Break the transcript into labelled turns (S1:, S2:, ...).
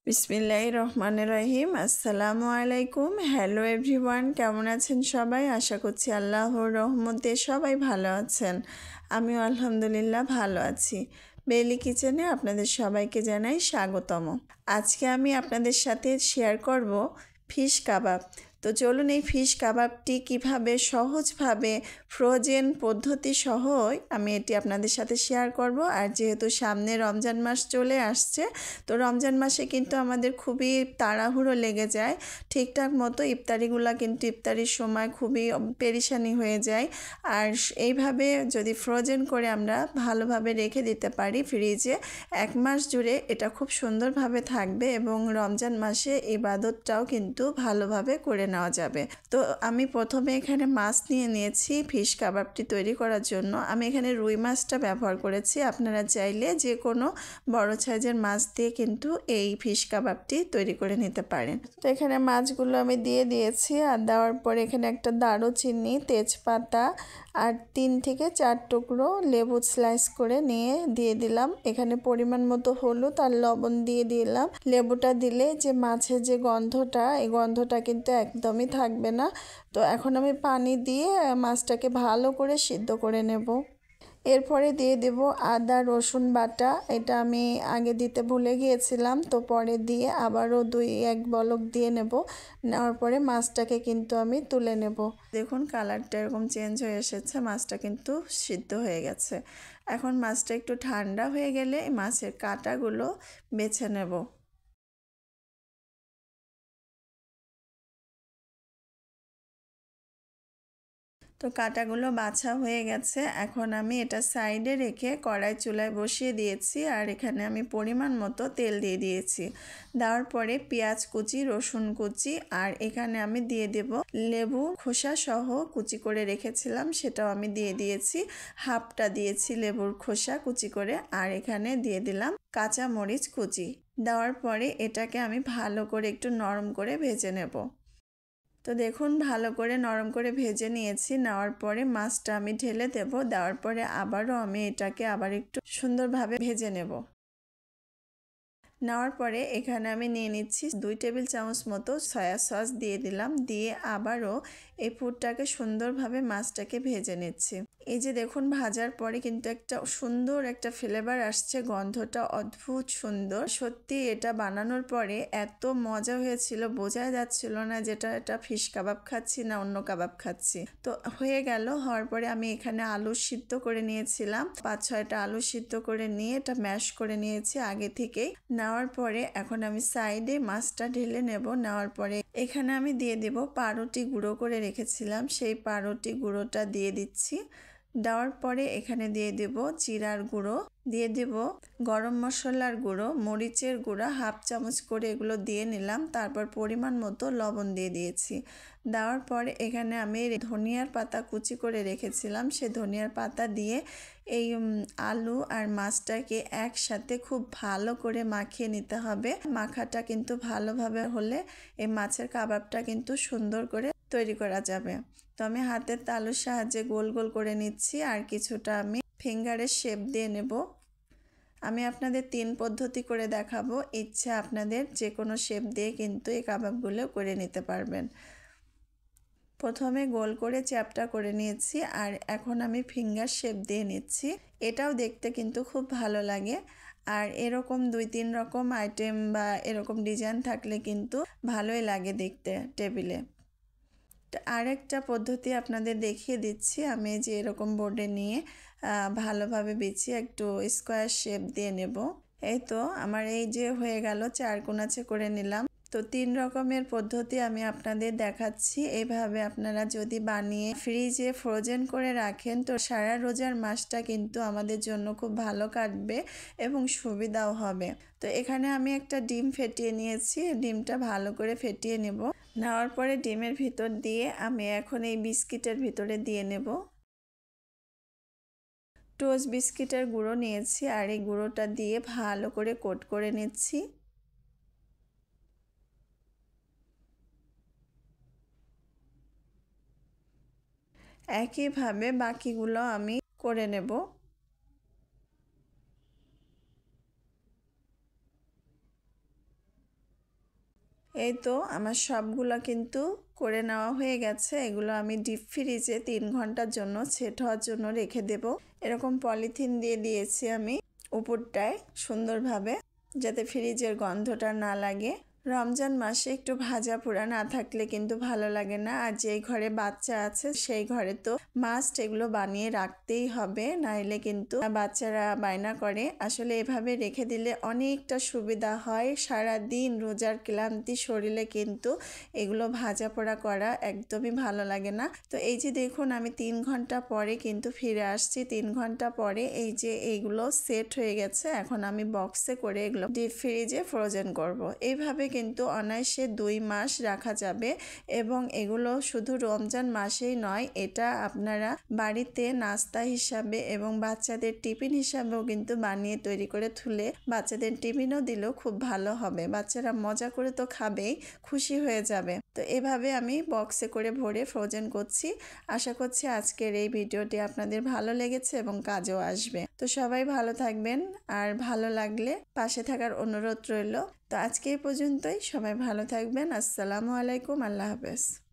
S1: বিসমিল্লাহির রহমানির রহিম। আসসালামু আলাইকুম। হ্যালো এভরিওয়ান, কেমন আছেন সবাই? আশা করছি আল্লাহর রহমতে সবাই ভালো আছেন। আমিও আলহামদুলিল্লাহ ভালো আছি। বেলি কিচেনে আপনাদের সবাইকে জানাই স্বাগতম। আজকে আমি আপনাদের সাথে শেয়ার করব ফিশ কাবাব। তো চলুন এই ফিশ কাবাবটি কিভাবে সহজভাবে ফ্রোজেন পদ্ধতি সহই আমি এটি আপনাদের সাথে শেয়ার করব। আর যেহেতু সামনে রমজান মাস চলে আসছে, তো রমজান মাসে কিন্তু আমাদের খুবই তাড়াহুড়ো লেগে যায়। ঠিকঠাক মতো ইফতারিগুলো কিন্তু ইফতারির সময় খুবই পেরেশানি হয়ে যায়। আর এইভাবে যদি ফ্রোজেন করে আমরা ভালোভাবে রেখে দিতে পারি ফ্রিজে, 1 মাস জুড়ে এটা খুব সুন্দরভাবে থাকবে এবং রমজান মাসে ইবাদতটাও কিন্তু ভালোভাবে করে নেওয়া যাবে। তো আমি প্রথমে এখানে মাছ নিয়ে নিয়েছি ফিশ কাবাবটি তৈরি করার জন্য। আমি এখানে রুই মাছটা ব্যবহার করেছি। আপনারা চাইলে যে কোনো বড় সাইজের মাছ দিয়ে কিন্তু এই ফিশ কাবাবটি তৈরি করে নিতে পারেন। তো এখানে মাছগুলো আমি দিয়ে দিয়েছি, আর দেওয়ার পরে এখানে একটা দারুচিনি, তেজপাতা আর 3 থেকে 4 টুকরো লেবু স্লাইস করে নিয়ে দিয়ে দিলাম। এখানে পরিমাণ মতো হলুদ আর লবণ দিয়ে দিলাম। লেবুটা দিলে যে মাছের যে গন্ধটা, এই গন্ধটা কিন্তু একদমই থাকবে না। তো এখন আমি পানি দিয়ে মাছটাকে ভালো করে সিদ্ধ করে নেব। এরপরে দিয়ে দেব আদা রসুন বাটা। এটা আমি আগে দিতে ভুলে গিয়েছিলাম, তো পরে দিয়ে আবারও 2-1 বলক দিয়ে নেব। নেওয়ার পরে মাছটাকে কিন্তু আমি তুলে নেব। দেখুন কালারটা এরকম চেঞ্জ হয়ে এসেছে, মাছটা কিন্তু সিদ্ধ হয়ে গেছে। এখন মাছটা একটু ঠান্ডা হয়ে গেলে মাছের কাঁটাগুলো বেছে নেব। তো কাঁটাগুলো বাছা হয়ে গেছে। এখন আমি এটা সাইডে রেখে কড়াই চুলায় বসিয়ে দিয়েছি, আর এখানে আমি পরিমাণ মতো তেল দিয়ে দিয়েছি। দেওয়ার পরে পেঁয়াজ কুচি, রসুন কুচি, আর এখানে আমি দিয়ে দেব লেবু খোসা সহ কুচি করে রেখেছিলাম, সেটাও আমি দিয়ে দিয়েছি। হাফটা দিয়েছি লেবুর খোসা কুচি করে, আর এখানে দিয়ে দিলাম কাঁচা মরিচ কুচি। দেওয়ার পরে এটাকে আমি ভালো করে একটু নরম করে ভেজে নেব। তো দেখুন ভালো করে নরম করে ভেজে নিয়েছি। নেওয়ার পরে মাছটা আমি ঢেলে দেব। দেওয়ার পরে আবারও আমি এটাকে আবার একটু সুন্দরভাবে ভেজে নেব। নেওয়ার পরে এখানে আমি নিয়ে নিচ্ছি 2 টেবিল চামচ মতো সয়া সস দিয়ে দিলাম। দিয়ে আবারও এই পুরটাকে সুন্দরভাবে মাছটাকে ভেজে নিচ্ছি। এই যে দেখুন ভাজার পরে কিন্তু একটা সুন্দর একটা ফ্লেভার আসছে, গন্ধটা অদ্ভুত সুন্দর। সত্যি এটা বানানোর পরে এত মজা হয়েছিল, বোঝাই যাচ্ছিল না যেটা এটা ফিশ কাবাব খাচ্ছি না অন্য কাবাব খাচ্ছি। তো হয়ে গেল। হওয়ার পরে আমি এখানে আলু সিদ্ধ করে নিয়েছিলাম, 5-6টা আলু সিদ্ধ করে নিয়ে এটা ম্যাশ করে নিয়েছি আগে থেকেই। নেওয়ার পরে এখন আমি সাইডে মাছটা ঢেলে নেব। নেওয়ার পরে এখানে আমি দিয়ে দেব পাউরুটি গুঁড়ো করে রেখেছিলাম, সেই পাউরুটি গুঁড়োটা দিয়ে দিচ্ছি। দেওয়ার পরে এখানে দিয়ে দেব জিরার গুঁড়ো, দিয়ে দেব গরম মশলার গুঁড়ো, মরিচের গুঁড়া 1/2 চামচ করে এগুলো দিয়ে নিলাম। তারপর পরিমাণ মতো লবণ দিয়ে দিয়েছি। দেওয়ার পরে এখানে আমি ধনিয়ার পাতা কুচি করে রেখেছিলাম, সে ধনিয়ার পাতা দিয়ে এই আলু আর মাছটাকে একসাথে খুব ভালো করে মাখিয়ে নিতে হবে। মাখাটা কিন্তু ভালোভাবে হলে এই মাছের কাবাবটা কিন্তু সুন্দর করে তৈরি করা যাবে। তো আমি হাতের তালুর সাহায্যে গোল গোল করে নিচ্ছি, আর কিছুটা আমি ফিঙ্গারের শেপ দিয়ে নেব। আমি আপনাদের 3 পদ্ধতি করে দেখাবো, ইচ্ছে আপনাদের যে কোনো শেপ দিয়ে কিন্তু এই কাবাবগুলো করে নিতে পারবেন। প্রথমে গোল করে চ্যাপটা করে নিয়েছি, আর এখন আমি ফিঙ্গার শেপ দিয়ে নিচ্ছি। এটাও দেখতে কিন্তু খুব ভালো লাগে। আর এরকম 2-3 রকম আইটেম বা এরকম ডিজাইন থাকলে কিন্তু ভালোই লাগে দেখতে টেবিলে। আরেকটা পদ্ধতি আপনাদের দেখিয়ে দিচ্ছি। আমি যে এরকম বোর্ডে নিয়ে ভালোভাবে বিছিয়ে একটু স্কোয়ার শেপ দিয়ে নেব। এই তো আমার এই যে হয়ে গেল, 4 কোণাচে করে নিলাম। তো 3 রকমের পদ্ধতি আমি আপনাদের দেখাচ্ছি। এইভাবে আপনারা যদি বানিয়ে ফ্রিজে ফ্রোজেন করে রাখেন, তো সারা রোজার মাসটা কিন্তু আমাদের জন্য খুব ভালো কাটবে এবং সুবিধাও হবে। তো এখানে আমি একটা ডিম ফেটিয়ে নিয়েছি, ডিমটা ভালো করে ফেটিয়ে নেব। নেওয়ার পরে ডিমের ভিতর দিয়ে আমি এখন এই বিস্কিটের ভিতরে দিয়ে নেব। টোস্ট বিস্কিটের গুঁড়ো নিয়েছি, আর এই গুঁড়োটা দিয়ে ভালো করে কোট করে নিচ্ছি। একইভাবে বাকিগুলো আমি করে নেব। এই তো আমার সবগুলো কিন্তু করে নেওয়া হয়ে গেছে। এগুলো আমি ডিপ ফ্রিজে 3 ঘন্টার জন্য সেট হওয়ার জন্য রেখে দেব। এরকম পলিথিন দিয়ে দিয়েছি আমি উপরটায় সুন্দরভাবে, যাতে ফ্রিজের গন্ধটা না লাগে। রমজান মাসে একটু ভাজা পোড়া না থাকলে কিন্তু ভালো লাগে না। আর যেই ঘরে বাচ্চা আছে সেই ঘরে তো মাস্ট এগুলো বানিয়ে রাখতেই হবে, নাইলে কিন্তু বাচ্চারা বায়না করে। আসলে এভাবে রেখে দিলে অনেকটা সুবিধা হয়। সারা দিন রোজার ক্লান্তি শরীরে কিন্তু এগুলো ভাজা পোড়া করা একদমই ভালো লাগে না। তো এই যে দেখুন আমি 3 ঘন্টা পরে কিন্তু ফিরে আসছি। 3 ঘন্টা পরে এই যে এইগুলো সেট হয়ে গেছে। এখন আমি বক্সে করে এগুলো ডিপ ফ্রিজে ফ্রোজেন করব। এইভাবে কিন্তু অনায়াসে 2 মাস রাখা যাবে। এবং এগুলো শুধু রমজান মাসেই নয়, এটা আপনারা বাড়িতে নাস্তা হিসাবে এবং বাচ্চাদের টিফিন হিসাবেও কিন্তু বানিয়ে তৈরি করে তুলে বাচ্চাদের টিফিনও দিলেও খুব ভালো হবে। বাচ্চারা মজা করে তো খাবেই, খুশি হয়ে যাবে। তো এভাবে আমি বক্সে করে ভরে ফ্রোজেন করছি। আশা করছি আজকের এই ভিডিওটি আপনাদের ভালো লেগেছে এবং কাজেও আসবে। তো সবাই ভালো থাকবেন, আর ভালো লাগলে পাশে থাকার অনুরোধ রইল। তো আজকে এই পর্যন্তই। সবাই ভালো থাকবেন। আসসালামু আলাইকুম। আল্লাহ হাফেজ।